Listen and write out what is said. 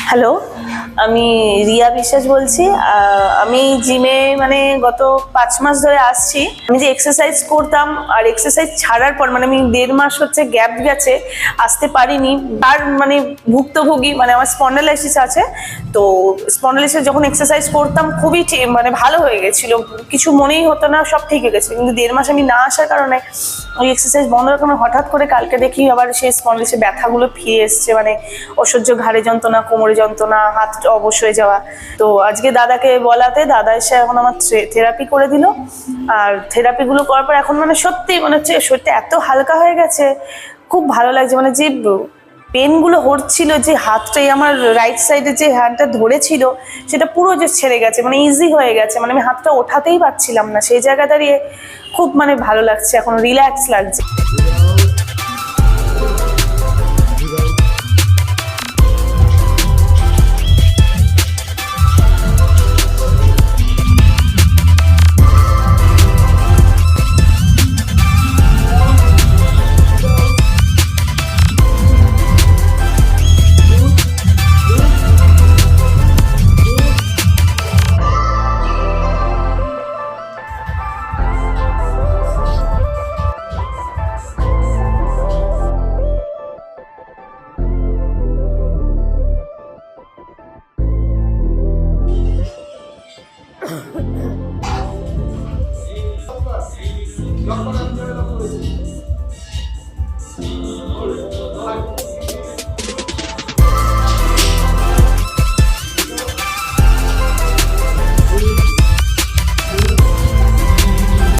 Hello, আমি রিয়া বিশ্বাস বলছি। আমি জিমে মানে গত 5 মাস ধরে আসছি। আমি যে এক্সারসাইজ করতাম আর এক্সারসাইজ ছাড়ার পর মানে আমি 1.5 মাস হচ্ছে গ্যাপ গেছে, আসতে পারিনি। আর মানে ভুক্তভোগী, মানে আমার স্পন্ডালাইসিস আছে। তো স্পন্ডালাইসিস যখন এক্সারসাইজ করতাম খুবই মানে ভালো হয়ে গেছিল, কিছু মনেই হতো না, সব ঠিক হয়ে গেছে। কিন্তু 1.5 মাস আমি না আসার কারণে ওই এক্সারসাইজ বন্ধ রাখার কারণে হঠাৎ করে কালকে দেখি আবার সেই স্পন্ডালাইসিসের ব্যথাগুলো ফিরে এসছে, মানে অসহ্য ঘাড়ে যন্ত্রণা, কোমরে যন্ত্রণা, হাত অবশ হয়ে যাওয়া। তো আজকে দাদাকে বলাতে দাদা এসে এখন আমার থেরাপি করে দিল। আর থেরাপিগুলো করার পর এখন মানে সত্যি মনে হচ্ছে শরীরটা এত হালকা হয়ে গেছে, খুব ভালো লাগছে। মানে যে পেনগুলো হচ্ছিল, যে হাতটাই আমার রাইট সাইডে যে হ্যান্ডটা ধরেছিল সেটা পুরো যে ছেড়ে গেছে, মানে ইজি হয়ে গেছে। মানে আমি হাতটা ওঠাতেই পারছিলাম না, সেই জায়গা দাঁড়িয়ে খুব মানে ভালো লাগছে, এখন রিল্যাক্স লাগছে।